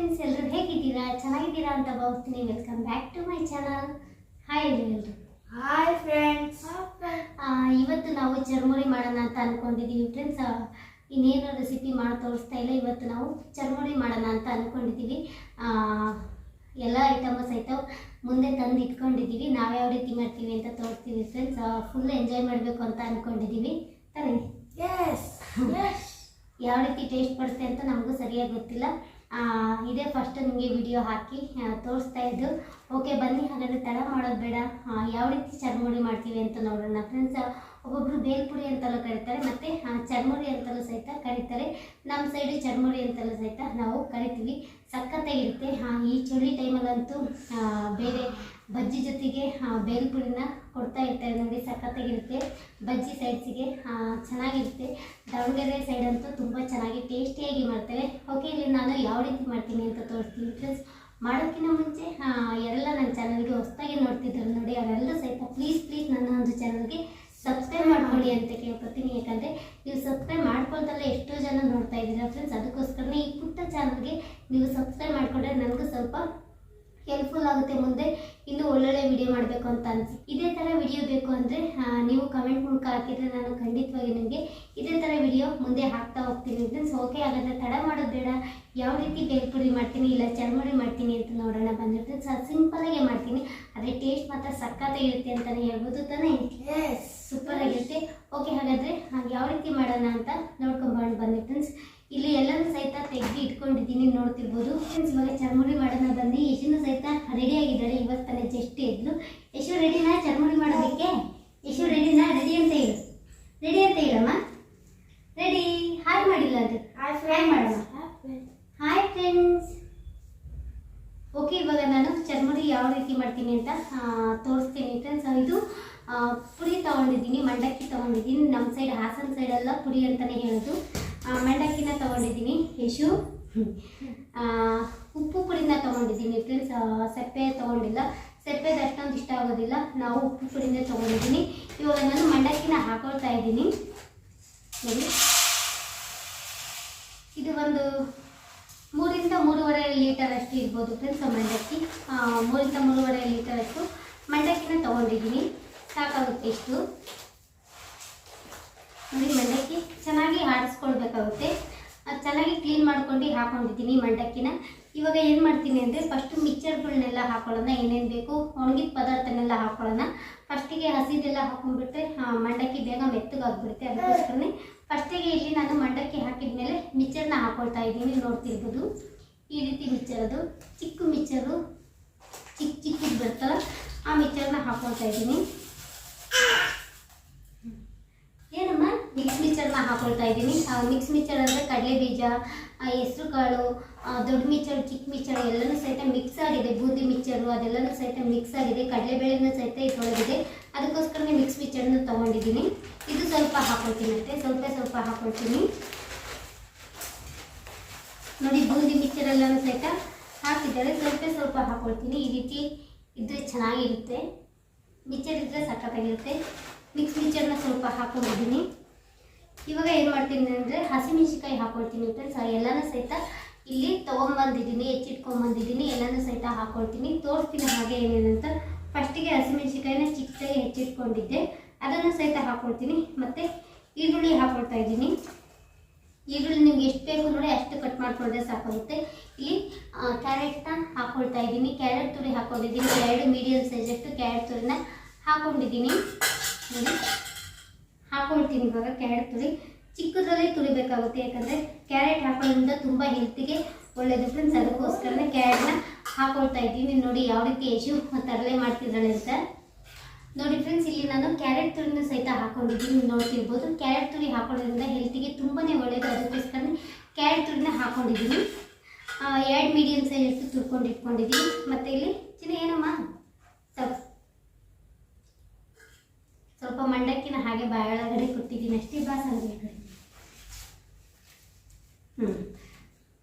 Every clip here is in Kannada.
ಫ್ರೆಂಡ್ಸ್, ಎಲ್ಲರೂ ಹೇಗಿದ್ದೀರಾ? ಚೆನ್ನಾಗಿದ್ದೀರಾ ಅಂತ ಭಾವಿಸ್ತೀನಿ. Welcome back to my channel. Hi ಎಲ್ಲರೂ. Hi friends. ಇವತ್ತು ನಾವು ಚರ್ಮುರಿ ಮಾಡೋಣ ಅಂತ ಅಂದ್ಕೊಂಡಿದ್ದೀವಿ ಫ್ರೆಂಡ್ಸ್. ಇನ್ನೇನು ರೆಸಿಪಿ ಮಾಡಿ ತೋರಿಸ್ತಾ ಇಲ್ಲ. ಇವತ್ತು ನಾವು ಚರ್ಮುರಿ ಮಾಡೋಣ ಅಂತ ಅಂದ್ಕೊಂಡಿದ್ದೀವಿ. ಎಲ್ಲ ಐಟಮು ಸಹಿತ ಮುಂದೆ ತಂದು ಇಟ್ಕೊಂಡಿದ್ದೀವಿ. ನಾವು ಯಾವ ರೀತಿ ಮಾಡ್ತೀವಿ ಅಂತ ತೋರಿಸ್ತೀವಿ ಫ್ರೆಂಡ್ಸ್. ಫುಲ್ ಎಂಜಾಯ್ ಮಾಡಬೇಕು ಅಂತ ಅಂದ್ಕೊಂಡಿದ್ದೀವಿ ತಾನೇ? ಯಾವ ರೀತಿ ಟೇಸ್ಟ್ ಬರುತ್ತೆ ಅಂತ ನಮಗೂ ಸರಿಯಾಗಿ ಗೊತ್ತಿಲ್ಲ. ಇದೇ ಫಸ್ಟ್ ನಿಮಗೆ ವಿಡಿಯೋ ಹಾಕಿ ತೋರಿಸ್ತಾ ಇದ್ದು. ಓಕೆ, ಬನ್ನಿ. ಹಾಗಾದರೆ ತಡ ಮಾಡೋದು ಬೇಡ. ಯಾವ ರೀತಿ ಚರ್ಮುರಿ ಮಾಡ್ತೀವಿ ಅಂತ ನೋಡೋಣ ಫ್ರೆಂಡ್ಸ್. ಒಬ್ಬೊಬ್ಬರು ಬೇಲ್ಪುರಿ ಅಂತೆಲ್ಲ ಕರೀತಾರೆ, ಮತ್ತು ಚರ್ಮುರಿ ಅಂತಲೂ ಸಹಿತ ಕರೀತಾರೆ. ನಮ್ಮ ಸೈಡು ಚರ್ಮುರಿ ಅಂತಲೂ ಸಹಿತ ನಾವು ಕರಿತೀವಿ. ಸಖತ್ತಾಗಿರುತ್ತೆ. ಈ ಚಳಿ ಟೈಮಲ್ಲಂತೂ ಬೇರೆ ಬಜ್ಜಿ ಜೊತೆಗೆ ಬೇಲ್ಪುರಿನ ಕೊಡ್ತಾ ಇರ್ತಾರೆ ನೋಡಿ. ಸಖತ್ತಾಗಿರುತ್ತೆ. ಬಜ್ಜಿ ಸೈಡ್ಸಿಗೆ ಚೆನ್ನಾಗಿರುತ್ತೆ. ದಾವಣಗೆರೆ ಸೈಡ್ ಅಂತೂ ತುಂಬ ಚೆನ್ನಾಗಿ ಟೇಸ್ಟಿಯಾಗಿ ಮಾಡ್ತಾರೆ. ಓಕೆ, ಇಲ್ಲಿ ನಾನು ಯಾವ ರೀತಿ ಮಾಡ್ತೀನಿ ಅಂತ ತೋರಿಸ್ತೀನಿ ಫ್ರೆಂಡ್ಸ್. ಮಾಡೋಕ್ಕಿಂತ ಮುಂಚೆ ಯಾರೆಲ್ಲ ನನ್ನ ಚಾನಲ್ಗೆ ಹೊಸದಾಗಿ ನೋಡ್ತಿದ್ದಾರೆ ನೋಡಿ, ಅವರೆಲ್ಲರೂ ಸಹಿತ ಪ್ಲೀಸ್ ನನ್ನ ಒಂದು ಚಾನಲ್ಗೆ ಸಬ್ಸ್ಕ್ರೈಬ್ ಮಾಡ್ಕೊಳ್ಳಿ ಅಂತ ಕೇಳ್ಕೊತೀನಿ. ಯಾಕಂದರೆ ನೀವು ಸಬ್ಸ್ಕ್ರೈಬ್ ಮಾಡ್ಕೊಳ್ದಲ್ಲ ಎಷ್ಟೋ ಜನ ನೋಡ್ತಾ ಇದ್ದೀರಾ ಫ್ರೆಂಡ್ಸ್. ಅದಕ್ಕೋಸ್ಕರನೇ ಈ ಪುಟ್ಟ ಚಾನಲ್ಗೆ ನೀವು ಸಬ್ಸ್ಕ್ರೈಬ್ ಮಾಡಿಕೊಂಡ್ರೆ ನನಗೂ ಸ್ವಲ್ಪ ಹೆಲ್ಪ್ಫುಲ್ ಆಗುತ್ತೆ. ಮುಂದೆ ಇನ್ನೂ ಒಳ್ಳೊಳ್ಳೆ ವಿಡಿಯೋ ಮಾಡಬೇಕು ಅಂತ ಅನಿಸಿ. ಇದೇ ಥರ ವಿಡಿಯೋ ಬೇಕು ಅಂದರೆ ನೀವು ಕಮೆಂಟ್ ಮೂಲಕ ಹಾಕಿದರೆ ನಾನು ಖಂಡಿತವಾಗಿ ನಿಮಗೆ ಇದೇ ಥರ ವಿಡಿಯೋ ಮುಂದೆ ಹಾಕ್ತಾ ಹೋಗ್ತೀನಿ ಫ್ರೆಂಡ್ಸ್. ಓಕೆ, ಹಾಗಾದರೆ ತಡ ಮಾಡೋದು ಬೇಡ. ಯಾವ ರೀತಿ ಬೇಲ್ಪುರಿ ಮಾಡ್ತೀನಿ ಇಲ್ಲ ಚರ್ಮುರಿ ಮಾಡ್ತೀನಿ ಅಂತ ನೋಡೋಣ ಬನ್ನಿ ಫ್ರೆಂಡ್ಸ್. ಸಿಂಪಲಾಗೆ ಮಾಡ್ತೀನಿ, ಆದರೆ ಟೇಸ್ಟ್ ಮಾತ್ರ ಸಖತ್ತಾಗಿರುತ್ತೆ ಅಂತಲೇ ಹೇಳ್ಬೋದು ತಾನೇ? ಸೂಪರ್ ಆಗಿರುತ್ತೆ. ಓಕೆ, ಹಾಗಾದರೆ ಯಾವ ರೀತಿ ಮಾಡೋಣ ಅಂತ ನೋಡ್ಕೊಂಡು ಬನ್ನಿ ಫ್ರೆಂಡ್ಸ್. ಇಲ್ಲಿ ಎಲ್ಲನೂ ಸಹಿತ ತೆಗೆದು ಇಟ್ಕೊಂಡಿದ್ದೀನಿ, ನೋಡ್ತಿರ್ಬೋದು ಫ್ರೆಂಡ್ಸ್. ಇವಾಗ ಚರ್ಮುರಿ ಮಾಡೋಣ ಬನ್ನಿ. ಯಶುನು ಸಹಿತ ರೆಡಿ ಆಗಿದ್ದಾಳೆ. ಇವತ್ತು ತಾನೇ ಜಸ್ಟ್ ಎದ್ದು. ಯಶು ರೆಡಿನಾ ಚರ್ಮುರಿ ಮಾಡೋದಕ್ಕೆ? ಯಶು ರೆಡಿನಾ? ರೆಡಿ ಅಂತ ಹೇಳು. ರೆಡಿ ಅಂತ ಹೇಳಮ್ಮ. ರೆಡಿ. ಹಾಯ್ ಮಾಡಿಲ್ಲ ಅದು. ಹಾಯ್ ಮಾಡೋಣ. Hi friends. ಓಕೆ, ಇವಾಗ ನಾನು ಚರ್ಮುರಿ ಯಾವ ರೀತಿ ಮಾಡ್ತೀನಿ ಅಂತ ತೋರಿಸ್ತೀನಿ ಫ್ರೆಂಡ್ಸ್. ಇದು ಪುರಿ ತೊಗೊಂಡಿದ್ದೀನಿ, ಮಂಡಕ್ಕಿ ತೊಗೊಂಡಿದ್ದೀನಿ. ನಮ್ಮ ಸೈಡ್ ಹಾಸನ ಸೈಡೆಲ್ಲ ಪುರಿ ಅಂತಲೇ ಹೇಳೋದು. ಮಂಡಕ್ಕಿನ ತೊಗೊಂಡಿದ್ದೀನಿ. ಯಶು ಉಪ್ಪು ಪುಡಿನ ತೊಗೊಂಡಿದ್ದೀನಿ ಫ್ರೆಂಡ್ಸ್. ಸಪ್ಪೆ ತೊಗೊಂಡಿಲ್ಲ, ಸಪ್ಪೆದು ಅಷ್ಟೊಂದು ಇಷ್ಟ ಆಗೋದಿಲ್ಲ. ನಾವು ಉಪ್ಪು ಪುಡಿನೇ ತೊಗೊಂಡಿದ್ದೀನಿ. ಇವಾಗ ನಾನು ಮಂಡಕ್ಕಿನ ಹಾಕೊಳ್ತಾ ಇದ್ದೀನಿ ನೋಡಿ. ಇದು ಒಂದು 3ರಿಂದ 3.5 ಲೀಟರ್ ಅಷ್ಟು ಇರ್ಬೋದು ಫ್ರೆಂಡ್ಸ್ ಮಂಡಕ್ಕಿ. 3ರಿಂದ 3.5 ಲೀಟರ್ ಅಷ್ಟು ಮಂಡಕ್ಕಿನ ತೊಗೊಂಡಿದ್ದೀನಿ. ಸಾಕಾಗುತ್ತೆ ಇಷ್ಟು ನೋಡಿ. ಮಂಡಕ್ಕಿ ಚೆನ್ನಾಗಿ ಆಡಿಸ್ಕೊಳ್ಬೇಕಾಗುತ್ತೆ. ಚೆನ್ನಾಗಿ ಕ್ಲೀನ್ ಮಾಡ್ಕೊಂಡು ಹಾಕೊಂಡಿದ್ದೀನಿ ಮಂಡಕ್ಕಿನ. ಇವಾಗ ಏನು ಮಾಡ್ತೀನಿ ಅಂದರೆ ಫಸ್ಟು ಮಿಕ್ಸರ್ಗಳನ್ನೆಲ್ಲ ಹಾಕೊಳ್ಳೋಣ. ಏನೇನು ಬೇಕು ಒಣಗಿದ ಪದಾರ್ಥನೆಲ್ಲ ಹಾಕೊಳ್ಳೋಣ. ಫಸ್ಟಿಗೆ ಹಸಿದೆಲ್ಲ ಹಾಕೊಂಡ್ಬಿಟ್ರೆ ಮಂಡಕ್ಕಿ ಬೇಗ ಮೆತ್ತಗಾಗ್ಬಿಡುತ್ತೆ. ಅದಕ್ಕೋಸ್ಕರನೇ ಫಸ್ಟಿಗೆ ಇಲ್ಲಿ ನಾನು ಮಂಡಕ್ಕಿ ಹಾಕಿದ ಮೇಲೆ ಮಿಕ್ಸರ್ನ ಹಾಕೊಳ್ತಾ ಇದ್ದೀನಿ. ನೋಡ್ತಿರ್ಬೋದು ಈ ರೀತಿ ಮಿಕ್ಸರ್, ಅದು ಚಿಕ್ಕ ಮಿಕ್ಸರು, ಚಿಕ್ಕದು ಬರ್ತಲ್ಲ ಆ ಮಿಕ್ಸರ್ನ ಹಾಕೊಳ್ತಾ ಇದ್ದೀನಿ. ಏನಮ್ಮ? ಮಿಕ್ಸ್ ಮಿಕ್ಸರ್ನ ಹಾಕೊಳ್ತಾ ಇದ್ದೀನಿ. ಮಿಕ್ಸ್ ಮಿಕ್ಸರ್ ಅಂದರೆ ಕಡಲೆ ಬೀಜ, ಹೆಸರು ಕಾಳು, ದೊಡ್ಡ ಮಿಕ್ಸರ್, ಚಿಕ್ಕ ಮಿಕ್ಸರ್ ಎಲ್ಲನೂ ಸಹಿತ ಮಿಕ್ಸ್ ಆಗಿದೆ. ಬೂಂದಿ ಮಿಕ್ಸರು ಅದೆಲ್ಲನೂ ಸಹಿತ ಮಿಕ್ಸ್ ಆಗಿದೆ. ಕಡಲೆಬೇಳೆನೂ ಸಹಿತ ಇಟ್ಕೊಳ್ಳೋದಿದೆ. ಅದಕ್ಕೋಸ್ಕರನೇ ಮಿಕ್ಸ್ ಮಿಕ್ಸರ್ನ ತೊಗೊಂಡಿದ್ದೀನಿ. ಇದು ಸ್ವಲ್ಪ ಹಾಕೊಳ್ತೀನಿ ಅಂತೆ, ಸ್ವಲ್ಪ ಹಾಕೊಳ್ತೀನಿ ನೋಡಿ. ಬೂಂದಿ ಮಿಕ್ಸರ್ ಎಲ್ಲನೂ ಸಹಿತ ಹಾಕಿದ್ದಾರೆ. ಸ್ವಲ್ಪ ಹಾಕೊಳ್ತೀನಿ. ಈ ರೀತಿ ಇದ್ದರೆ ಚೆನ್ನಾಗಿರುತ್ತೆ. ಮಿಕ್ಸರ್ ಇದ್ದರೆ ಸಖತ್ತಾಗಿರುತ್ತೆ. ಮಿಕ್ಸ್ ಮಿಕ್ಸರ್ನ ಸ್ವಲ್ಪ ಹಾಕೊಂಡಿದ್ದೀನಿ. ಇವಾಗ ಏನು ಮಾಡ್ತೀನಿ ಅಂದರೆ ಹಸಿಮೆಣಸಿನ್ಕಾಯಿ ಹಾಕೊಳ್ತೀನಿ ಫ್ರೆಂಡ್ಸ್. ಎಲ್ಲನೂ ಸಹಿತ ಇಲ್ಲಿ ತೊಗೊಂಬಂದಿದ್ದೀನಿ, ಹೆಚ್ಚಿಟ್ಕೊಂಬಂದಿದ್ದೀನಿ. ಎಲ್ಲನೂ ಸಹಿತ ಹಾಕೊಳ್ತೀನಿ. ತೋರಿಸ್ತೀನಿ ಹಾಗೆ ಏನೇನಂತ. ಫಸ್ಟಿಗೆ ಹಸಿಮೆಣಸಿನ್ಕಾಯಿನ ಚಿಕ್ಕದಾಗಿ ಹೆಚ್ಚಿಟ್ಕೊಂಡಿದ್ದೆ, ಅದನ್ನು ಸಹಿತ ಹಾಕೊಳ್ತೀನಿ. ಮತ್ತು ಈರುಳ್ಳಿ ಹಾಕೊಳ್ತಾ ಇದ್ದೀನಿ. ಈರುಳ್ಳಿ ನಿಮ್ಗೆ ಎಷ್ಟು ಬೇಕು ನೋಡಿ ಅಷ್ಟು ಕಟ್ ಮಾಡ್ಕೊಂಡ್ರೆ ಸಾಕಾಗುತ್ತೆ. ಇಲ್ಲಿ ಕ್ಯಾರೆಟ್ನ ಹಾಕೊಳ್ತಾ ಇದ್ದೀನಿ. ಕ್ಯಾರೆಟ್ ತುರಿ ಹಾಕೊಂಡಿದ್ದೀನಿ. 2 ಮೀಡಿಯಮ್ ಸೈಜಷ್ಟು ಕ್ಯಾರೆಟ್ ತುರಿನ ಹಾಕೊಂಡಿದ್ದೀನಿ ನೋಡಿ. ಹಾಕೊಳ್ತೀನಿ ಇವಾಗ ಕ್ಯಾರೆಟ್ ತುರಿ. ಚಿಕ್ಕದ್ರಲ್ಲಿ ತುರಿಬೇಕಾಗುತ್ತೆ, ಯಾಕಂದರೆ ಕ್ಯಾರೆಟ್ ಹಾಕೊಳ್ಳೋದ್ರಿಂದ ತುಂಬ ಹೆಲ್ತಿಗೆ ಒಳ್ಳೆಯದು ಫ್ರೆಂಡ್ಸ್. ಅದಕ್ಕೋಸ್ಕರನೇ ಕ್ಯಾರೆಟ್ನ ಹಾಕೊಳ್ತಾ ಇದ್ದೀನಿ. ನೋಡಿ ಯಾವ ರೀತಿ ಯಶು ತರಲೆ ಮಾಡ್ತಿದ್ದಾಳೆ ಅಂತ ನೋಡಿ ಫ್ರೆಂಡ್ಸ್. ಇಲ್ಲಿ ನಾನು ಕ್ಯಾರೆಟ್ ತುರಿನೂ ಸಹಿತ ಹಾಕೊಂಡಿದ್ದೀನಿ, ನೋಡ್ತಿರ್ಬೋದು. ಕ್ಯಾರೆಟ್ ತುರಿ ಹಾಕೊಳ್ಳೋದ್ರಿಂದ ಹೆಲ್ತಿಗೆ ತುಂಬಾ ಒಳ್ಳೆಯದು. ಅದಕ್ಕೋಸ್ಕರ ಕ್ಯಾರೆಟ್ ತುರಿನ ಹಾಕೊಂಡಿದ್ದೀನಿ. 2 ಮೀಡಿಯಮ್ ಸೈಜಷ್ಟು ತುರ್ಕೊಂಡು ಇಟ್ಕೊಂಡಿದ್ದೀನಿ. ಮತ್ತು ಇಲ್ಲಿ ಏನಮ್ಮ ಸ್ವಲ್ಪ ಮಂಡಕ್ಕಿನ ಹಾಗೆ ಬಾಯೊಳಗಡೆ ಕೊಟ್ಟಿದ್ದೀನಿ ಅಷ್ಟೇ. ಬಾಸಂಗಡಿ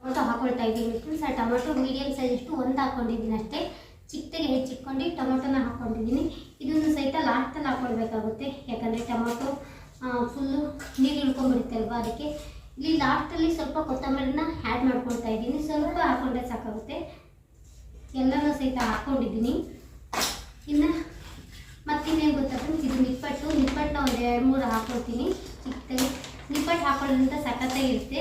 ಒಂದು ಹಾಕೊಳ್ತಾ ಇದ್ದೀನಿ ಫ್ರೆಂಡ್ಸ್. ಟೊಮೆಟೊ ಮೀಡಿಯಮ್ ಸೈಜಷ್ಟು ಒಂದು ಹಾಕ್ಕೊಂಡಿದ್ದೀನಿ ಅಷ್ಟೇ. ಚಿಕ್ಕದಾಗಿ ಹೆಚ್ಚಿಟ್ಕೊಂಡು ಟೊಮೆಟೊನ ಹಾಕ್ಕೊಂಡಿದ್ದೀನಿ. ಇದನ್ನು ಸಹಿತ ಲಾಸ್ಟಲ್ಲಿ ಹಾಕ್ಕೊಳ್ಬೇಕಾಗುತ್ತೆ, ಯಾಕಂದರೆ ಟೊಮೆಟೊ ಫುಲ್ಲು ನೀರು ಇಳ್ಕೊಂಡ್ಬಿಡುತ್ತೆ ಅಲ್ವಾ. ಅದಕ್ಕೆ ಇಲ್ಲಿ ಲಾಸ್ಟಲ್ಲಿ ಸ್ವಲ್ಪ ಕೊತ್ತಂಬರಿನ ಆ್ಯಡ್ ಮಾಡ್ಕೊಳ್ತಾ ಇದ್ದೀನಿ. ಸ್ವಲ್ಪ ಹಾಕೊಂಡ್ರೆ ಸಾಕಾಗುತ್ತೆ. ಎಲ್ಲನೂ ಸಹಿತ ಹಾಕ್ಕೊಂಡಿದ್ದೀನಿ. ಇನ್ನು ಮತ್ತಿನ್ನೇನು ಗೊತ್ತಾ ಫ್ರೆಂಡ್ಸ್, ಇದು ನಿಪ್ಪಟ್ಟನ್ನ ಒಂದು 2-3 ಹಾಕ್ಕೊಳ್ತೀನಿ ಚಿಕ್ಕದಾಗಿ. ನಿಪ್ಪಟ್ಟು ಹಾಕೊಳ್ಳೋದ್ರಿಂದ ಸಖತ್ತಾಗಿರುತ್ತೆ,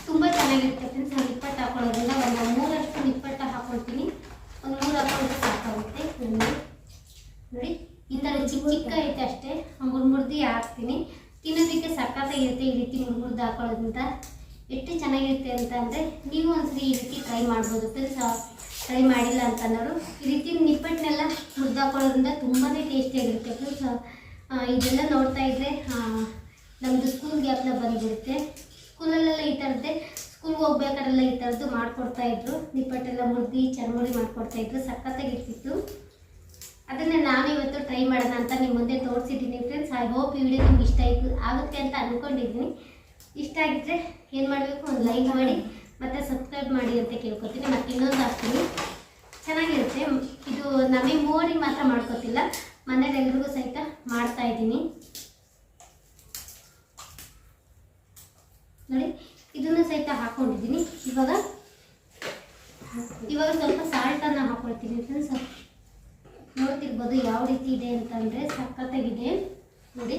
ತುಂಬ ಚೆನ್ನಾಗಿರುತ್ತೆ ಫ್ರೆಂಡ್ಸ್. ನಾನು ನಿಪ್ಪಟ್ಟು ಹಾಕೊಳ್ಳೋದ್ರಿಂದ ಒಂದು 3 ನಿಪ್ಪಟ್ಟು ಹಾಕ್ಕೊಳ್ತೀನಿ. ಒಂದು 3 ಹಾಕೊಳ್ಳೋದು ಸಾಕಾಗುತ್ತೆ. ನೋಡಿ ಈ ಥರ ಚಿಕ್ಕ ಐತೆ ಅಷ್ಟೇ, ಮುರ್ದಿ ಹಾಕ್ತೀನಿ. ತಿನ್ನೋದಕ್ಕೆ ಸಖತ್ತಾಗಿರುತ್ತೆ ಈ ರೀತಿ ಮುರ್ದು ಹಾಕೊಳ್ಳೋದ್ರಿಂದ. ಎಷ್ಟು ಚೆನ್ನಾಗಿರುತ್ತೆ ಅಂತ ಅಂದರೆ ನೀವು ಒಂದ್ಸರಿ ಈ ರೀತಿ ಟ್ರೈ ಮಾಡ್ಬೋದು ಫ್ರೆಂಡ್ಸ್. ಟ್ರೈ ಮಾಡಿಲ್ಲ ಅಂತಂದವರು ಈ ರೀತಿ ನಿಪ್ಪಟ್ಟನ್ನೆಲ್ಲ ಮುರ್ದು ಹಾಕೊಳ್ಳೋದ್ರಿಂದ ತುಂಬಾ ಟೇಸ್ಟಿಯಾಗಿರುತ್ತೆ ಫ್ರೆಂಡ್ಸ್. ಇದೆಲ್ಲ ನೋಡ್ತಾ ಇದ್ದರೆ ನಮ್ಮದು ಸ್ಕೂಲ್ ಗ್ಯಾಪ್ನ ಬಂದುಬಿಡುತ್ತೆ. ಸ್ಕೂಲಲ್ಲೆಲ್ಲ ಈ ಥರದ್ದೇ, ಸ್ಕೂಲ್ಗೆ ಹೋಗ್ಬೇಕಾದ್ರೆಲ್ಲ ಈ ಥರದ್ದು ಮಾಡಿಕೊಡ್ತಾಯಿದ್ರು. ನಿಪ್ಪಟ್ಟೆಲ್ಲ ಮುರ್ದು ಚರ್ಮುರಿ ಮಾಡಿಕೊಡ್ತಾಯಿದ್ರು, ಸಖತ್ತಾಗಿರ್ತಿತ್ತು. ಅದನ್ನು ನಾನು ಇವತ್ತು ಟ್ರೈ ಮಾಡೋಣ ಅಂತ ನಿಮ್ಮ ಮುಂದೆ ತೋರಿಸಿದ್ದೀನಿ ಫ್ರೆಂಡ್ಸ್. ಐ ಹೋಪ್ ಈ ವಿಡಿಯೋ ನಿಮ್ಗೆ ಇಷ್ಟ ಆಗುತ್ತೆ ಅಂತ ಅಂದ್ಕೊಂಡಿದ್ದೀನಿ. ಇಷ್ಟ ಆಗಿದ್ದರೆ ಏನು ಮಾಡಬೇಕು, ಒಂದು ಲೈಕ್ ಮಾಡಿ ಮತ್ತು ಸಬ್ಸ್ಕ್ರೈಬ್ ಮಾಡಿ ಅಂತ ಕೇಳ್ಕೊತೀನಿ. ಮತ್ತು ಇನ್ನೊಂದು ಹಾಕ್ತೀನಿ, ಚೆನ್ನಾಗಿರುತ್ತೆ ಇದು. ನಮಗೆ ಮೂವರಿಗೆ ಮಾತ್ರ ಮಾಡ್ಕೊತಿಲ್ಲ, ಮನೇಲಿ ಎಲ್ರಿಗೂ ಸಹಿತ ಮಾಡ್ತಾಯಿದ್ದೀನಿ. ನೋಡಿ ಇದನ್ನು ಸಹಿತ ಹಾಕ್ಕೊಂಡಿದ್ದೀನಿ. ಇವಾಗ ಸ್ವಲ್ಪ ಸಾಲ್ಟನ್ನು ಹಾಕ್ಕೊಳ್ತೀನಿ ಫ್ರೆಂಡ್ಸ್. ನೋಡ್ತಿರ್ಬೋದು ಯಾವ ರೀತಿ ಇದೆ ಅಂತಂದರೆ ಸಖತ್ತಾಗಿದೆ ನೋಡಿ.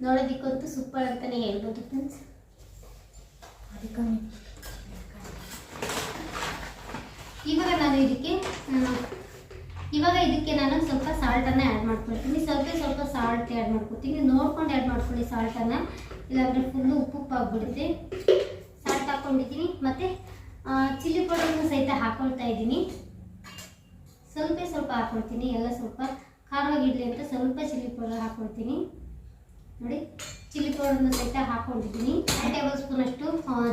ನೋಡೋದಕ್ಕಂತೂ ಸೂಪರ್ ಅಂತಲೇ ಹೇಳ್ಬೋದು ಫ್ರೆಂಡ್ಸ್. ಇವಾಗ ಇದಕ್ಕೆ ನಾನು ಸ್ವಲ್ಪ ಸಾಲ್ಟನ್ನು ಆ್ಯಡ್ ಮಾಡ್ಕೊಳ್ತೀನಿ. ಸ್ವಲ್ಪ ಸಾಲ್ಟ್ ಆ್ಯಡ್ ಮಾಡ್ಕೊತೀನಿ. ನೋಡ್ಕೊಂಡು ಆ್ಯಡ್ ಮಾಡ್ಕೊಳ್ಳಿ ಸಾಲ್ಟನ್ನು, ಇಲ್ಲಾಂದರೆ ಫುಲ್ಲು ಉಪ್ಪು ಆಗಿಬಿಡುತ್ತೆ. ಸಾಲ್ಟ್ ಹಾಕ್ಕೊಂಡಿದ್ದೀನಿ. ಮತ್ತು ಚಿಲ್ಲಿ ಪೌಡರ್ನು ಸಹಿತ ಹಾಕ್ಕೊಳ್ತಾ ಇದ್ದೀನಿ. ಸ್ವಲ್ಪ ಹಾಕ್ಕೊಳ್ತೀನಿ. ಎಲ್ಲ ಸ್ವಲ್ಪ ಖಾರವಾಗಿರಲಿ ಅಂತ ಸ್ವಲ್ಪ ಚಿಲ್ಲಿ ಪೌಡರ್ ಹಾಕ್ಕೊಳ್ತೀನಿ. ನೋಡಿ ಚಿಲ್ಲಿ ಪೌಡರ್ನ ಸಹಿತ ಹಾಕ್ಕೊಂಡಿದ್ದೀನಿ. 1 ಟೇಬಲ್ ಸ್ಪೂನಷ್ಟು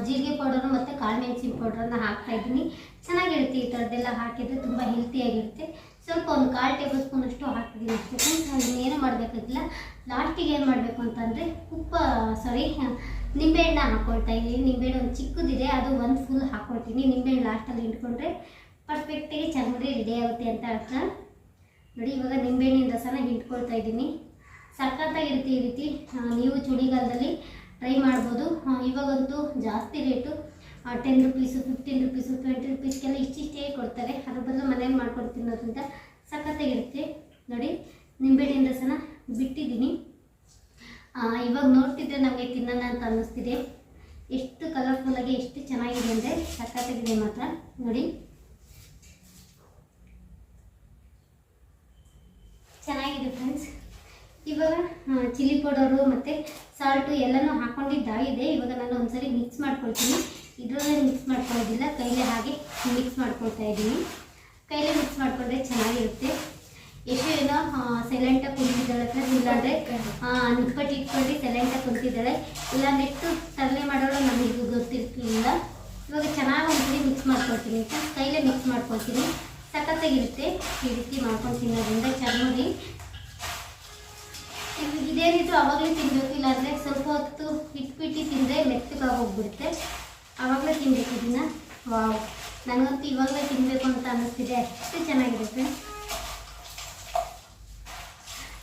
ಜೀರಿಗೆ ಪೌಡರು ಮತ್ತು ಕಾಳು ಮೆಣಸಿನ ಪೌಡ್ರನ್ನು ಹಾಕ್ತಾಯಿದ್ದೀನಿ. ಚೆನ್ನಾಗಿರುತ್ತೆ ಈ ಥರದ್ದೆಲ್ಲ ಹಾಕಿದರೆ, ತುಂಬ ಹೆಲ್ತಿಯಾಗಿರುತ್ತೆ. ಸ್ವಲ್ಪ ಒಂದು 1/4 ಟೇಬಲ್ ಸ್ಪೂನಷ್ಟು ಹಾಕ್ತಿದ್ದೀನಿ ಅಷ್ಟೇ ಫ್ರೆಂಡ್ಸ್. ಇನ್ನೇನು ಮಾಡಬೇಕಾಗಿಲ್ಲ. ಲಾಸ್ಟಿಗೆ ಏನು ಮಾಡಬೇಕು ಅಂತಂದರೆ ನಿಂಬೆಹಣ್ಣು ಹಾಕ್ಕೊಳ್ತಾ ಇದ್ದೀನಿ. ನಿಂಬೆಹಣ್ಣು ಒಂದು ಚಿಕ್ಕದಿದೆ, ಅದು ಒಂದು ಫುಲ್ ಹಾಕ್ಕೊಳ್ತೀನಿ. ನಿಂಬೆಹಣ್ಣು ಲಾಸ್ಟಲ್ಲಿ ಇಟ್ಕೊಂಡ್ರೆ ಪರ್ಫೆಕ್ಟಾಗಿ ಚರ್ಮುರಿ ರೆಡಿ ಆಗುತ್ತೆ ಅಂತ ಅರ್ಥ. ನೋಡಿ ಇವಾಗ ನಿಂಬೆಹಣ್ಣಿನ ರಸನ ಹಿಂಡ್ಕೊಳ್ತಾ ಇದ್ದೀನಿ. ಸಖತ್ತಾಗಿರುತ್ತೆ ಈ ರೀತಿ. ನೀವು ಚಳಿಗಾಲದಲ್ಲಿ ಟ್ರೈ ಮಾಡ್ಬೋದು. ಇವಾಗಂತೂ ಜಾಸ್ತಿ ರೇಟು, 10 ರೂಪೀಸು, 15 ರೂಪೀಸು, 20 ರೂಪೀಸ್ಗೆಲ್ಲ ಇಷ್ಟಿಷ್ಟೇ ಕೊಡ್ತಾರೆ. ಅದ್ರ ಬದಲು ಮನೇಲಿ ಮಾಡ್ಕೊಂಡು ತಿನ್ನೋದ್ರಿಂದ ಸಖತ್ತಾಗಿರುತ್ತೆ. ನೋಡಿ ನಿಂಬೆಹಣ್ಣಿನ ರಸನ ಬಿಟ್ಟಿದ್ದೀನಿ. ಇವಾಗ ನೋಡ್ತಿದ್ರೆ ನಮಗೆ ತಿನ್ನೋಣ ಅಂತ ಅನ್ನಿಸ್ತಿದೆ. ಎಷ್ಟು ಕಲರ್ಫುಲ್ಲಾಗಿ ಎಷ್ಟು ಚೆನ್ನಾಗಿದೆ ಅಂದರೆ ಸಖತ್ತಾಗಿದೆ ಮಾತ್ರ. ನೋಡಿ ಚೆನ್ನಾಗಿದೆ ಫ್ರೆಂಡ್ಸ್. ಇವಾಗ ಚಿಲ್ಲಿ ಪೌಡರು ಮತ್ತು ಸಾಲ್ಟು ಎಲ್ಲನೂ ಹಾಕ್ಕೊಂಡಿದ್ದಾಗಿದೆ. ಇವಾಗ ನಾನು ಒಂದ್ಸರಿ ಮಿಕ್ಸ್ ಮಾಡ್ಕೊಳ್ತೀನಿ. ಇದರಲ್ಲೇ ಮಿಕ್ಸ್ ಮಾಡ್ಕೊಳ್ಳೋದಿಲ್ಲ, ಕೈಲೇ ಹಾಗೆ ಮಿಕ್ಸ್ ಮಾಡ್ಕೊಳ್ತಾ ಇದ್ದೀನಿ. ಕೈಲೇ ಮಿಕ್ಸ್ ಮಾಡಿಕೊಂಡ್ರೆ ಚೆನ್ನಾಗಿರುತ್ತೆ. ಎಷ್ಟು ಏನೋ ಸೈಲೆಂಟಾಗಿ ಕುಂತಿದ್ದಾಳೆ ಫ್ರೆಂಡ್ಸ್, ಇಲ್ಲಾಂದರೆ ನಿಪ್ಪಟ್ಟು ಇಟ್ಕೊಂಡು ಸೈಲೆಂಟಾಗಿ ಕುಂತಿದ್ದಾಳೆ, ಇಲ್ಲಾಂದ್ರೆ ಎಷ್ಟು ತರಲೆ ಮಾಡೋಳು ನಮಗೆ ಗೊತ್ತಿರ್ತಿಲ್ಲ. ಇವಾಗ ಚೆನ್ನಾಗಿ ಒಂದ್ಸರಿ ಮಿಕ್ಸ್ ಮಾಡ್ಕೊಳ್ತೀನಿ ಫ್ರೆಂಡ್ಸ್. ಕೈಲೇ ಮಿಕ್ಸ್ ಮಾಡ್ಕೊಳ್ತೀನಿ. ಸಖತ್ತಾಗಿರುತ್ತೆ ಈ ರೀತಿ ಮಾಡ್ಕೊಂಡು ತಿನ್ನೋದ್ರಿಂದ ಚರ್ಮುರಿ. ಇದೇನಿದ್ರು ಅವಾಗಲೇ ತಿನ್ನಬೇಕು, ಇಲ್ಲಾಂದರೆ ಸ್ವಲ್ಪ ಹೊತ್ತು ಇಟ್ಬಿಟ್ಟು ತಿಂದರೆ ಮೆತ್ತಗಾಗಿ ಹೋಗ್ಬಿಡುತ್ತೆ. ಆವಾಗಲೇ ತಿನ್ನಬೇಕು ಇದನ್ನು. ವಾವ್, ನನಗಂತೂ ಇವಾಗಲೇ ತಿನ್ನಬೇಕು ಅಂತ ಅನ್ನಿಸ್ತಿದೆ, ಅಷ್ಟು ಚೆನ್ನಾಗಿದೆ ಫ್ರೆಂಡ್ಸ್.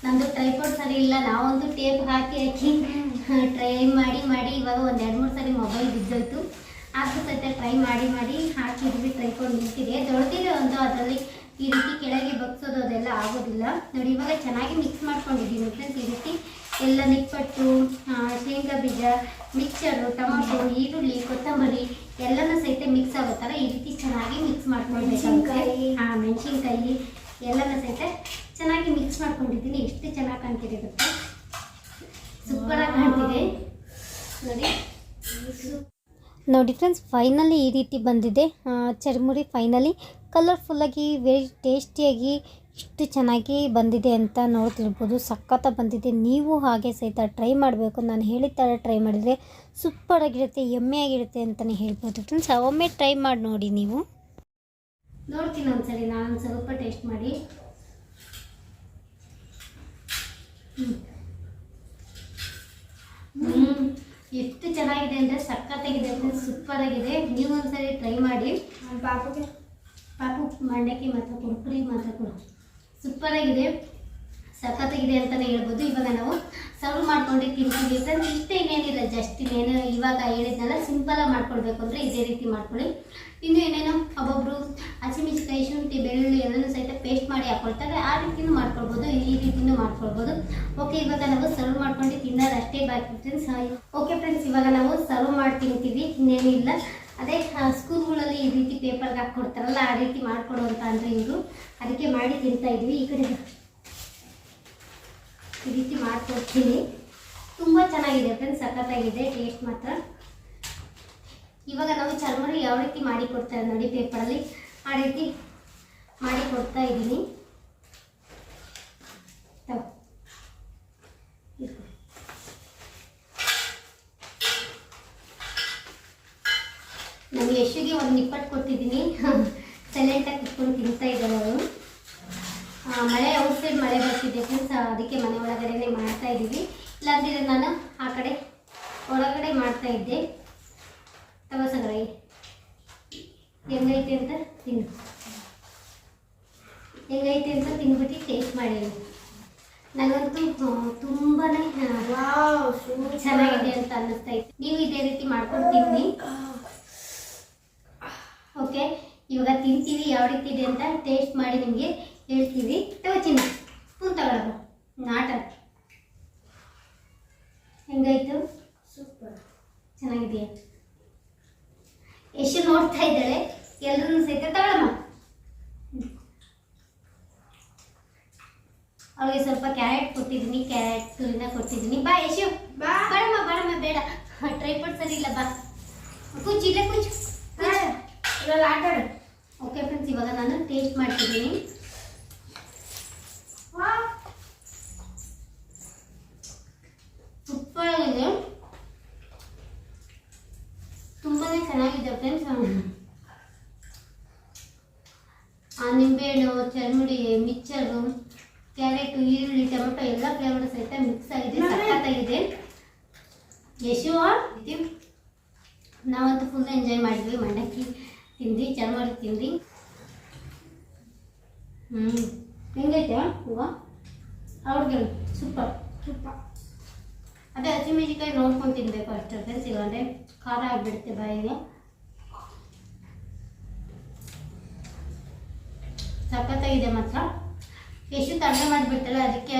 ನಮ್ಮದು ಟ್ರೈಪಾಡ್ ಸರಿ ಇಲ್ಲ, ನಾವೊಂದು ಟೇಪ್ ಹಾಕಿ ಟ್ರೈ ಮಾಡಿ ಇವಾಗ ಒಂದು 2-3 ಸರಿ ಮೊಬೈಲ್ ಬಿದ್ದೋಯ್ತು. ಆದರೂ ಸಹಿತ ಟ್ರೈ ಮಾಡಿ ಹಾಕಿದ್ವಿ. ಟ್ರೈಪಾಡ್ ನಿಂತಿದೆ, ದೊಡ್ಡದಿದೆ ಒಂದು, ಅದರಲ್ಲಿ ಈ ರೀತಿ ಕೆಳಗೆ ಬಗ್ಸೋದು ಅದೆಲ್ಲ ಆಗೋದಿಲ್ಲ. ನೋಡಿ ಇವಾಗ ಚೆನ್ನಾಗಿ ಮಿಕ್ಸ್ ಮಾಡ್ಕೊಂಡಿದ್ದೀನಿ ಫ್ರೆಂಡ್ಸ್. ಈ ರೀತಿ ಎಲ್ಲ ನಿಪ್ಪಟ್ಟು, ಶೇಂಗಾ ಬೀಜ, ಮಿಕ್ಸರು, ಟೊಮೊಟೊ, ಈರುಳ್ಳಿ, ಕೊತ್ತಂಬರಿ ಎಲ್ಲನೂ ಸಹಿತ ಮಿಕ್ಸ್ ಆಗೋ ಥರ ಈ ರೀತಿ ಚೆನ್ನಾಗಿ ಮಿಕ್ಸ್ ಮಾಡ್ಕೊಳ್ಬೇಕಾಗುತ್ತೆ. ಮೆಣಸಿನ್ಕಾಯಿ ಎಲ್ಲನೂ ಸಹಿತ ಚೆನ್ನಾಗಿ ಮಿಕ್ಸ್ ಮಾಡ್ಕೊಂಡಿದ್ದೀನಿ. ಎಷ್ಟು ಚೆನ್ನಾಗಿ ಕಾಣ್ತಿದೆ ಗೊತ್ತಾ, ಸೂಪರಾಗಿ ಕಾಣ್ತಿದೆ ನೋಡಿ ಫ್ರೆಂಡ್ಸ್. ಫೈನಲಿ ಈ ರೀತಿ ಬಂದಿದೆ ಚರ್ಮುರಿ. ಫೈನಲಿ ಕಲರ್ಫುಲ್ಲಾಗಿ ವೆರಿ ಟೇಸ್ಟಿಯಾಗಿ ಎಷ್ಟು ಚೆನ್ನಾಗಿ ಬಂದಿದೆ ಅಂತ ನೋಡ್ತಿರ್ಬೋದು. ಸಖತ್ತಾಗಿ ಬಂದಿದೆ. ನೀವು ಹಾಗೆ ಸಹಿತ ಟ್ರೈ ಮಾಡಬೇಕು. ನಾನು ಹೇಳಿದ ಥರ ಟ್ರೈ ಮಾಡಿದರೆ ಸೂಪರಾಗಿರುತ್ತೆ, ಯಮ್ಮಿಯಾಗಿರುತ್ತೆ ಅಂತಲೇ ಹೇಳ್ಬೋದು ಫ್ರೆಂಡ್ಸ್. ಒಮ್ಮೆ ಟ್ರೈ ಮಾಡಿ ನೋಡಿ ನೀವು. ನೋಡ್ತೀನಿ ಒಂದ್ಸರಿ ನಾನು ಸ್ವಲ್ಪ ಟೇಸ್ಟ್ ಮಾಡಿ. ಎಷ್ಟು ಚೆನ್ನಾಗಿದೆ ಅಂದರೆ ಸಖತ್ತಾಗಿದೆ ಫ್ರೆಂಡ್ಸ್, ಸೂಪರಾಗಿದೆ. ನೀವು ಒಂದ್ಸರಿ ಟ್ರೈ ಮಾಡಿ. ಪಾಪು ಮಂಡಕ್ಕಿ ಮಾತ್ರ ಕೊಡು, ಪುರಿ ಮಾತ್ರ ಕೊಡು. ಸೂಪರಾಗಿದೆ, ಸಖತ್ತಾಗಿದೆ ಅಂತಲೇ ಹೇಳ್ಬೋದು. ಇವಾಗ ನಾವು ಸರ್ವ್ ಮಾಡ್ಕೊಂಡು ತಿಂತೀವಿ ಫ್ರೆಂಡ್ಸ್. ಇಷ್ಟೇ ಇನ್ನೇನಿಲ್ಲ, ಜಸ್ಟ್ ಇನ್ನೇನು ಇವಾಗ ಹೇಳಿದ್ನಲ್ಲ, ಸಿಂಪಲಾಗಿ ಮಾಡ್ಕೊಳ್ಬೇಕು ಅಂದರೆ ಇದೇ ರೀತಿ ಮಾಡ್ಕೊಳ್ಳಿ. ಇನ್ನು ಏನೇನೋ ಒಬ್ಬೊಬ್ಬರು ಹಸಿಮೆಣಸಿನಕಾಯಿ, ಶುಂಠಿ, ಬೆಳ್ಳುಳ್ಳಿ ಎಲ್ಲನೂ ಸಹಿತ ಪೇಸ್ಟ್ ಮಾಡಿ ಹಾಕ್ಕೊಳ್ತಾರೆ. ಆ ರೀತಿಯೂ ಮಾಡ್ಕೊಳ್ಬೋದು, ಈ ರೀತಿಯೂ ಮಾಡ್ಕೊಳ್ಬೋದು. ಓಕೆ, ಇವಾಗ ನಾವು ಸರ್ವ್ ಮಾಡ್ಕೊಂಡು ತಿನ್ನೋದು ಅಷ್ಟೇ ಬಾಕಿ ಫ್ರೆಂಡ್ಸ್. ಓಕೆ ಫ್ರೆಂಡ್ಸ್, ಇವಾಗ ನಾವು ಸರ್ವ್ ಮಾಡಿ ತಿಂತೀವಿ, ಇನ್ನೇನಿಲ್ಲ. ಅದೇ ಸ್ಕೂಲ್ಗಳಲ್ಲಿ ಈ ರೀತಿ ಪೇಪರ್ಗೆ ಹಾಕ್ಕೊಡ್ತಾರಲ್ಲ, ಆ ರೀತಿ ಮಾಡ್ಕೊಡುವಂತ ಅಂದರೆ ಇವರು, ಅದಕ್ಕೆ ಮಾಡಿ ತಿಂತಾ ಇದ್ವಿ. ಈ ಕಡೆ ಈ ರೀತಿ ಮಾಡ್ಕೊಡ್ತೀನಿ. ತುಂಬ ಚೆನ್ನಾಗಿದೆ ಫ್ರೆಂಡ್ಸ್, ಸಖತ್ತಾಗಿದೆ ಟೇಸ್ಟ್ ಮಾತ್ರ. ಇವಾಗ ನಾವು ಚರ್ಮರಿ ಯಾವ ರೀತಿ ಮಾಡಿ ಕೊಡ್ತಾರೆ ನೋಡಿ ಪೇಪರಲ್ಲಿ, ಆ ರೀತಿ ಮಾಡಿ ಕೊಡ್ತಾ ಇದ್ದೀನಿ. ನಮ್ಮ ಯಶುಗೆ ಒಂದು ನಿಪ್ಪಟ್ಟು ಕೊಟ್ಟಿದ್ದೀನಿ, ಸೈಲೆಂಟಾಗಿ ಕುತ್ಕೊಂಡು ತಿಂತಾ ಇದ್ದಾರೆ ಅವರು. ಮಳೆ ಔಟ್ಸೈಡ್ ಮಳೆ ಬರ್ತಿದೆ ಫ್ರೆಂಡ್ಸ್, ಅದಕ್ಕೆ ಮನೆ ಒಳಗಡೆನೆ ಮಾಡ್ತಾ ಇದ್ದೀವಿ. ಇಲ್ಲಾಂದ್ರೆ ನಾನು ಆ ಕಡೆ ಒಳಗಡೆ ಮಾಡ್ತಾ ಇದ್ದೆ. ತಗೋಸಂಗ್ರೈ ಹೆಂಗೈತೆ ಅಂತ ತಿನ್ನು, ಹೆಂಗೈತೆ ಅಂತ ತಿನ್ಬಿಟ್ಟು ಟೇಸ್ಟ್ ಮಾಡಿ. ನನಗಂತೂ ತುಂಬಾ ಚೆನ್ನಾಗಿದೆ ಅಂತ ಅನ್ನಿಸ್ತಾ ಇತ್ತು. ನೀವು ಇದೇ ರೀತಿ ಮಾಡ್ಕೊಂಡು ತಿನ್ನಿ. ಓಕೆ, ಇವಾಗ ತಿಂತೀವಿ, ಯಾವ ರೀತಿ ಇದೆ ಅಂತ ಟೇಸ್ಟ್ ಮಾಡಿ ನಿಮಗೆ ಹೇಳ್ತೀವಿ. ಚಿನ್ನ ಸ್ಪೂನ್ ತಗೊಳ್ಳೋದು ನಾಟ ಹೆಂಗಾಯ್ತು? ಸೂಪರ್, ಚೆನ್ನಾಗಿದೆಯಾ? ಎಷ್ಟು ನೋಡ್ತಾ ಇದ್ದಾಳೆ, ಎಲ್ಲರೂ ಸಹಿತ ತಗೊಳಮ್ಮ. ಅವಳಿಗೆ ಸ್ವಲ್ಪ ಕ್ಯಾರೆಟ್ ಕೊಟ್ಟಿದ್ದೀನಿ, ಕ್ಯಾರೆಟ್ ತುರಿನ ಕೊಟ್ಟಿದ್ದೀನಿ. ಬಾ ಯಶು, ಬಾಳಮ್ಮ ಬಾಳಮ್ಮ, ಬೇಡ ಟ್ರೈಪಡ್ ಸರಿ ಇಲ್ಲ, ಬಾ ಕುಚ್ಚು, ಇಲ್ಲೇ ಕುಚ್ಚು. ಓಕೆ ಫ್ರೆಂಡ್ಸ್, ಇವಾಗ ನಾನು ಟೇಸ್ಟ್ ಮಾಡ್ತಿದ್ದೀನಿ. ಸೂಪರ್ ಆಗಿದೆ, ತುಂಬಾನೇ ಚೆನ್ನಾಗಿದೆ ಫ್ರೆಂಡ್ಸ್. ಆ ನಿಂಬೆಹಣ್ಣು, ಚರ್ಮುಡಿ, ಮಿಕ್ಚರು, ಕ್ಯಾರೆಟು, ಈರುಳ್ಳಿ, ಟೊಮೆಟೊ ಎಲ್ಲ ಫ್ಲೇವರ್ ಸಹಿತ ಮಿಕ್ಸ್ ಆಗಿದೆ, ಸಖತ್ತಾಗಿದೆ. ಯಶು ನಾವಂತೂ ಫುಲ್ ಎಂಜಾಯ್ ಮಾಡಿದ್ವಿ. ಮಂಡಕ್ಕಿ ತಿಂದು, ಚರ್ಮುರಿ ತಿಂದು. ಹೆಂಗೈತೆ ಹೂವು? ಅವ್ರಿಗೆ ಸೂಪರ್ ಸೂಪರ್. ಅದೇ ಹಸಿಮೆಣಸಿನಕಾಯಿ ನೋಡ್ಕೊಂಡು ತಿನ್ಬೇಕು ಅಷ್ಟೇ ಫ್ರೆಂಡ್ಸ್, ಇಲ್ಲಾಂದರೆ ಖಾರ ಆಗಿಬಿಡುತ್ತೆ ಬಾಯಿಗೆ. ಸಖತ್ತಾಗಿದೆ ಮಾತ್ರ. ಎಷ್ಟು ತಣ್ಣೆ ಮಾಡಿಬಿಡ್ತಾಳೆ, ಅದಕ್ಕೆ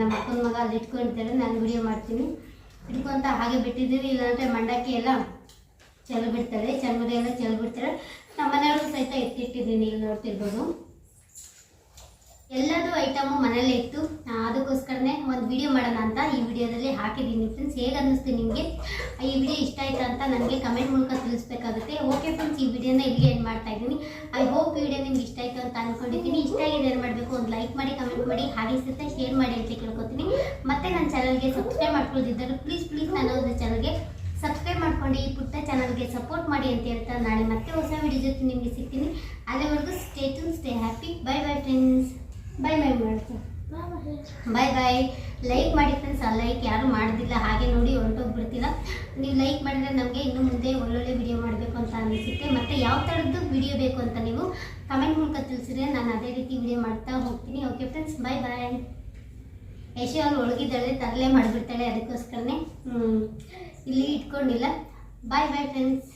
ನಮ್ಮ ಅಕ್ಕನ ಮಗ ಅಲ್ಲಿ ಇಟ್ಕೊಂಡಿರ್ತಾರೆ, ನಾನು ವಿಡಿಯೋ ಮಾಡ್ತೀನಿ. ಇಟ್ಕೊಂತ ಹಾಗೆ ಬಿಟ್ಟಿದ್ದೀವಿ, ಇಲ್ಲಾಂದರೆ ಮಂಡಕ್ಕಿ ಎಲ್ಲ ಚೆಲ್ ಬಿಡ್ತಾಳೆ, ಚರ್ಮುರಿ ಎಲ್ಲ ಚೆಲ್ ಬಿಡ್ತಾಳೆ. ನಮ್ಮ ಮನೆಯವ್ರಿಗೂ ಸಹಿತ ಎತ್ತಿಟ್ಟಿದ್ದೀನಿ, ಇಲ್ಲಿ ನೋಡ್ತಿರ್ಬೋದು. ಎಲ್ಲದೂ ಐಟಮು ಮನೇಲೇ ಇತ್ತು, ಅದಕ್ಕೋಸ್ಕರನೇ ಒಂದು ವಿಡಿಯೋ ಮಾಡೋಣ ಅಂತ ಈ ವಿಡಿಯೋದಲ್ಲಿ ಹಾಕಿದ್ದೀನಿ ಫ್ರೆಂಡ್ಸ್. ಹೇಗೆ ಅನ್ನಿಸ್ತು ನಿಮಗೆ? ಈ ವಿಡಿಯೋ ಇಷ್ಟ ಆಯ್ತಾ ಅಂತ ನನಗೆ ಕಮೆಂಟ್ ಮೂಲಕ ತಿಳಿಸ್ಬೇಕಾಗುತ್ತೆ. ಓಕೆ ಫ್ರೆಂಡ್ಸ್, ಈ ವಿಡಿಯೋನ ಇಲ್ಲಿಗೆ ಎಂಡ್ ಮಾಡ್ತಾ ಇದ್ದೀನಿ. ಐ ಹೋಪ್ ವಿಡಿಯೋ ನಿಮ್ಗೆ ಇಷ್ಟ ಆಯಿತು ಅಂತ ಅಂದ್ಕೊಂಡಿದ್ದೀನಿ. ಇಷ್ಟ ಆಗಿದೆ ಏನು ಮಾಡಬೇಕು, ಒಂದು ಲೈಕ್ ಮಾಡಿ, ಕಮೆಂಟ್ ಮಾಡಿ, ಹಾಗೆ ಸಹಿತ ಶೇರ್ ಮಾಡಿ ಅಂತ ಕೇಳ್ಕೊತೀನಿ. ಮತ್ತೆ ನನ್ನ ಚಾನಲ್ಗೆ ಸಬ್ಸ್ಕ್ರೈಬ್ ಮಾಡ್ಕೊಳ್ತಿದ್ದರು ಪ್ಲೀಸ್ ನನ್ನ ಚಾನಲ್ಗೆ ಸಬ್ಸ್ಕ್ರೈಬ್ ಮಾಡ್ಕೊಂಡು ಈ ಪುಟ್ಟ ಚಾನಲ್ಗೆ ಸಪೋರ್ಟ್ ಮಾಡಿ ಅಂತ ಹೇಳ್ತಾ ನಾಳೆ ಮತ್ತೆ ಹೊಸ ವಿಡಿಯೋ ಜೊತೆ ನಿಮಗೆ ಸಿಗ್ತೀನಿ. ಅಲ್ಲಿವರೆಗೂ stay tune, stay happy. Bye bye friends. Bye bye ಮಾಡ್ತೀನಿ. ಬಾಯ್ ಬಾಯ್. ಲೈಕ್ ಮಾಡಿ ಫ್ರೆಂಡ್ಸ್, ಆ ಲೈಕ್ ಯಾರು ಮಾಡೋದಿಲ್ಲ, ಹಾಗೆ ನೋಡಿ ಹೊರಟೋಗ್ಬಿಡ್ತಿಲ್ಲ. ನೀವು ಲೈಕ್ ಮಾಡಿದರೆ ನಮಗೆ ಇನ್ನು ಮುಂದೆ ಒಳ್ಳೊಳ್ಳೆ ವಿಡಿಯೋ ಮಾಡಬೇಕು ಅಂತ ಅನಿಸುತ್ತೆ. ಮತ್ತು ಯಾವ ಥರದ್ದು ವಿಡಿಯೋ ಬೇಕು ಅಂತ ನೀವು ಕಮೆಂಟ್ ಮೂಲಕ ತಿಳಿಸಿದ್ರೆ ನಾನು ಅದೇ ರೀತಿ ವಿಡಿಯೋ ಮಾಡ್ತಾ ಹೋಗ್ತೀನಿ. ಓಕೆ ಫ್ರೆಂಡ್ಸ್, ಬಾಯ್ ಬಾಯ್. ಯಶು ಅವ್ರು ಒಳಗಿದ್ದಾಳೆ, ತರಲೆ ಮಾಡಿಬಿಡ್ತಾಳೆ, ಅದಕ್ಕೋಸ್ಕರನೇ ಇಲ್ಲಿ ಇಟ್ಕೊಂಡಿಲ್ಲ. ಬಾಯ್ ಬಾಯ್ ಫ್ರೆಂಡ್ಸ್.